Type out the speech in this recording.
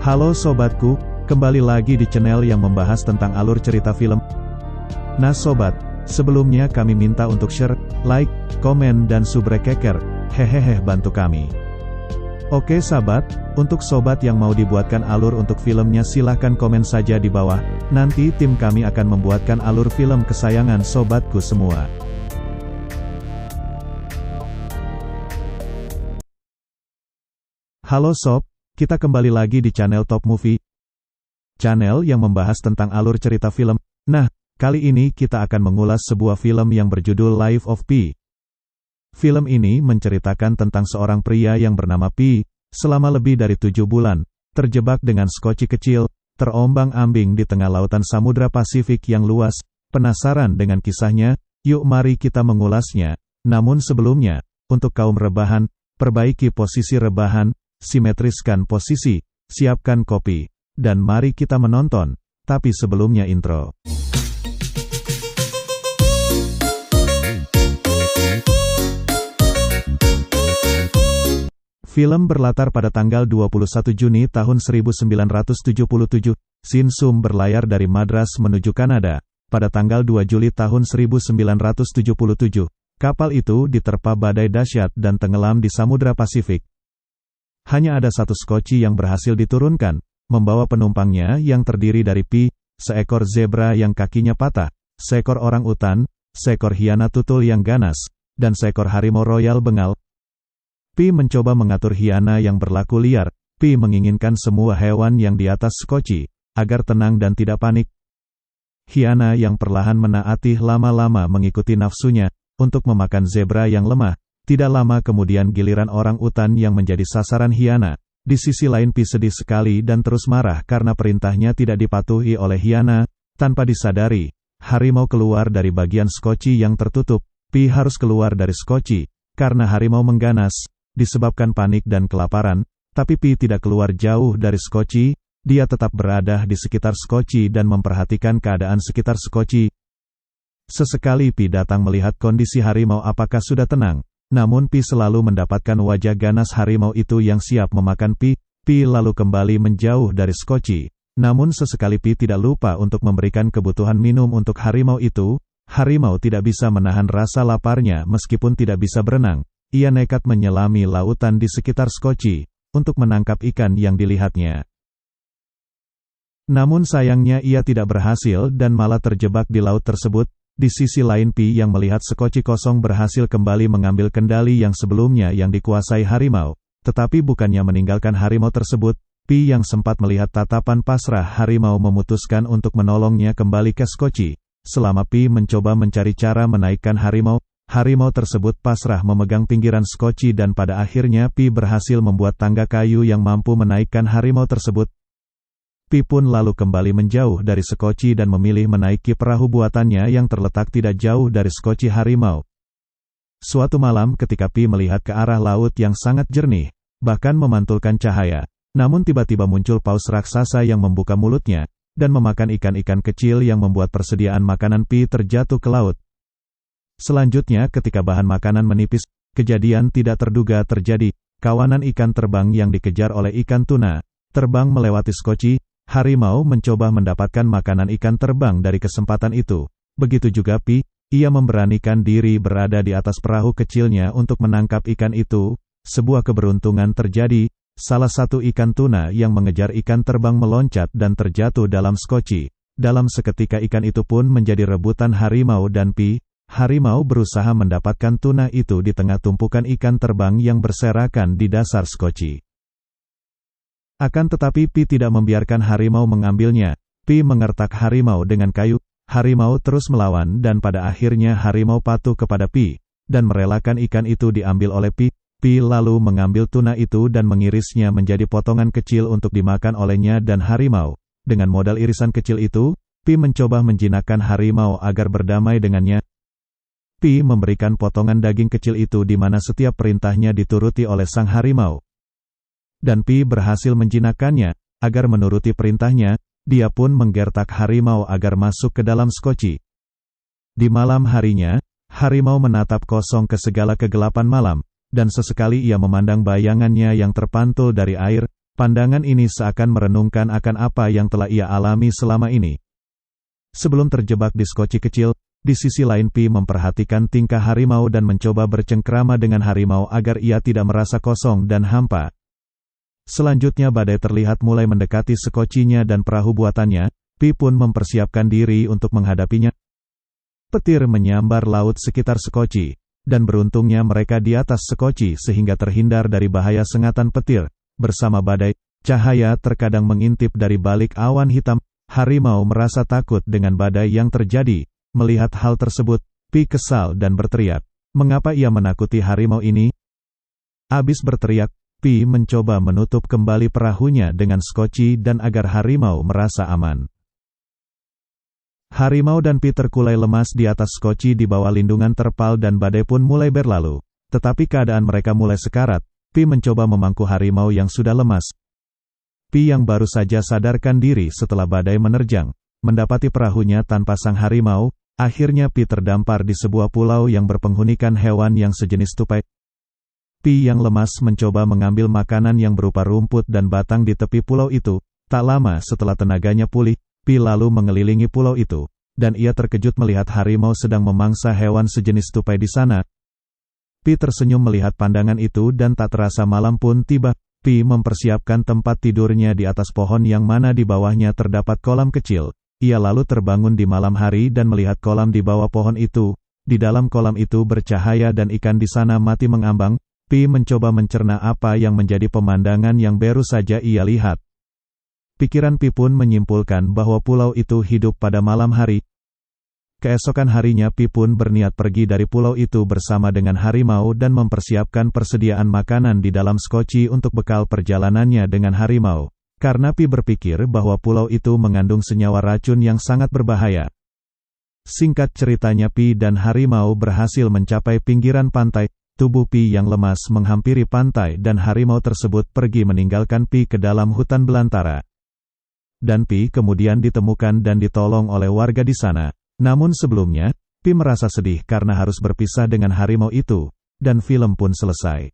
Halo sobatku, kembali lagi di channel yang membahas tentang alur cerita film. Nah sobat, sebelumnya kami minta untuk share, like, komen dan subscribe, hehehe bantu kami. Oke sahabat, untuk sobat yang mau dibuatkan alur untuk filmnya silahkan komen saja di bawah, nanti tim kami akan membuatkan alur film kesayangan sobatku semua. Halo sob, kita kembali lagi di channel Top Movie, channel yang membahas tentang alur cerita film. Nah, kali ini kita akan mengulas sebuah film yang berjudul Life of Pi. Film ini menceritakan tentang seorang pria yang bernama Pi, selama lebih dari 7 bulan, terjebak dengan skoci kecil, terombang-ambing di tengah lautan Samudra Pasifik yang luas. Penasaran dengan kisahnya? Yuk mari kita mengulasnya. Namun sebelumnya, untuk kaum rebahan, perbaiki posisi rebahan, simetriskan posisi, siapkan kopi, dan mari kita menonton. Tapi sebelumnya intro. Film berlatar pada tanggal 21 Juni tahun 1977, Shin Sum berlayar dari Madras menuju Kanada. Pada tanggal 2 Juli tahun 1977, kapal itu diterpa badai dahsyat dan tenggelam di Samudra Pasifik. Hanya ada satu skoci yang berhasil diturunkan, membawa penumpangnya yang terdiri dari Pi, seekor zebra yang kakinya patah, seekor orang utan, seekor hiana tutul yang ganas, dan seekor harimau royal Bengal. Pi mencoba mengatur hiana yang berlaku liar. Pi menginginkan semua hewan yang di atas skoci, agar tenang dan tidak panik. Hiana yang perlahan menaati lama-lama mengikuti nafsunya, untuk memakan zebra yang lemah. Tidak lama kemudian giliran orang utan yang menjadi sasaran hiana. Di sisi lain Pi sedih sekali dan terus marah karena perintahnya tidak dipatuhi oleh hiana. Tanpa disadari, harimau keluar dari bagian skoci yang tertutup. Pi harus keluar dari skoci, karena harimau mengganas, disebabkan panik dan kelaparan. Tapi Pi tidak keluar jauh dari skoci, dia tetap berada di sekitar skoci dan memperhatikan keadaan sekitar skoci. Sesekali Pi datang melihat kondisi harimau apakah sudah tenang. Namun Pi selalu mendapatkan wajah ganas harimau itu yang siap memakan Pi. Pi lalu kembali menjauh dari skoci. Namun sesekali Pi tidak lupa untuk memberikan kebutuhan minum untuk harimau itu. Harimau tidak bisa menahan rasa laparnya meskipun tidak bisa berenang. Ia nekat menyelami lautan di sekitar skoci, untuk menangkap ikan yang dilihatnya. Namun sayangnya ia tidak berhasil dan malah terjebak di laut tersebut. Di sisi lain Pi yang melihat skoci kosong berhasil kembali mengambil kendali yang sebelumnya yang dikuasai harimau. Tetapi bukannya meninggalkan harimau tersebut, Pi yang sempat melihat tatapan pasrah harimau memutuskan untuk menolongnya kembali ke skoci. Selama Pi mencoba mencari cara menaikkan harimau, harimau tersebut pasrah memegang pinggiran skoci dan pada akhirnya Pi berhasil membuat tangga kayu yang mampu menaikkan harimau tersebut. Pi pun lalu kembali menjauh dari skoci dan memilih menaiki perahu buatannya yang terletak tidak jauh dari skoci harimau. Suatu malam ketika Pi melihat ke arah laut yang sangat jernih, bahkan memantulkan cahaya, namun tiba-tiba muncul paus raksasa yang membuka mulutnya, dan memakan ikan-ikan kecil yang membuat persediaan makanan Pi terjatuh ke laut. Selanjutnya ketika bahan makanan menipis, kejadian tidak terduga terjadi. Kawanan ikan terbang yang dikejar oleh ikan tuna, terbang melewati skoci. Harimau mencoba mendapatkan makanan ikan terbang dari kesempatan itu. Begitu juga Pi, ia memberanikan diri berada di atas perahu kecilnya untuk menangkap ikan itu. Sebuah keberuntungan terjadi, salah satu ikan tuna yang mengejar ikan terbang meloncat dan terjatuh dalam skoci. Dalam seketika ikan itu pun menjadi rebutan harimau dan Pi. Harimau berusaha mendapatkan tuna itu di tengah tumpukan ikan terbang yang berserakan di dasar skoci. Akan tetapi Pi tidak membiarkan harimau mengambilnya. Pi mengertak harimau dengan kayu. Harimau terus melawan dan pada akhirnya harimau patuh kepada Pi, dan merelakan ikan itu diambil oleh Pi. Pi lalu mengambil tuna itu dan mengirisnya menjadi potongan kecil untuk dimakan olehnya dan harimau. Dengan modal irisan kecil itu, Pi mencoba menjinakkan harimau agar berdamai dengannya. Pi memberikan potongan daging kecil itu di mana setiap perintahnya dituruti oleh sang harimau. Dan Pi berhasil menjinakkannya, agar menuruti perintahnya. Dia pun menggertak harimau agar masuk ke dalam skoci. Di malam harinya, harimau menatap kosong ke segala kegelapan malam, dan sesekali ia memandang bayangannya yang terpantul dari air. Pandangan ini seakan merenungkan akan apa yang telah ia alami selama ini. Sebelum terjebak di skoci kecil, di sisi lain Pi memperhatikan tingkah harimau dan mencoba bercengkrama dengan harimau agar ia tidak merasa kosong dan hampa. Selanjutnya badai terlihat mulai mendekati skocinya dan perahu buatannya. Pi pun mempersiapkan diri untuk menghadapinya. Petir menyambar laut sekitar skoci, dan beruntungnya mereka di atas skoci sehingga terhindar dari bahaya sengatan petir. Bersama badai, cahaya terkadang mengintip dari balik awan hitam. Harimau merasa takut dengan badai yang terjadi. Melihat hal tersebut, Pi kesal dan berteriak. Mengapa ia menakuti harimau ini? Abis berteriak, Pi mencoba menutup kembali perahunya dengan skoci dan agar harimau merasa aman. Harimau dan Pi terkulai lemas di atas skoci di bawah lindungan terpal dan badai pun mulai berlalu. Tetapi keadaan mereka mulai sekarat. Pi mencoba memangku harimau yang sudah lemas. Pi yang baru saja sadarkan diri setelah badai menerjang, mendapati perahunya tanpa sang harimau. Akhirnya Pi terdampar di sebuah pulau yang berpenghunikan hewan yang sejenis tupai. Pi yang lemas mencoba mengambil makanan yang berupa rumput dan batang di tepi pulau itu. Tak lama setelah tenaganya pulih, Pi lalu mengelilingi pulau itu, dan ia terkejut melihat harimau sedang memangsa hewan sejenis tupai di sana. Pi tersenyum melihat pandangan itu dan tak terasa malam pun tiba. Pi mempersiapkan tempat tidurnya di atas pohon yang mana di bawahnya terdapat kolam kecil. Ia lalu terbangun di malam hari dan melihat kolam di bawah pohon itu. Di dalam kolam itu bercahaya dan ikan di sana mati mengambang. Pi mencoba mencerna apa yang menjadi pemandangan yang baru saja ia lihat. Pikiran Pi pun menyimpulkan bahwa pulau itu hidup pada malam hari. Keesokan harinya Pi pun berniat pergi dari pulau itu bersama dengan harimau dan mempersiapkan persediaan makanan di dalam skoci untuk bekal perjalanannya dengan harimau. Karena Pi berpikir bahwa pulau itu mengandung senyawa racun yang sangat berbahaya. Singkat ceritanya Pi dan harimau berhasil mencapai pinggiran pantai. Tubuh Pi yang lemas menghampiri pantai dan harimau tersebut pergi meninggalkan Pi ke dalam hutan belantara. Dan Pi kemudian ditemukan dan ditolong oleh warga di sana. Namun sebelumnya, Pi merasa sedih karena harus berpisah dengan harimau itu, dan film pun selesai.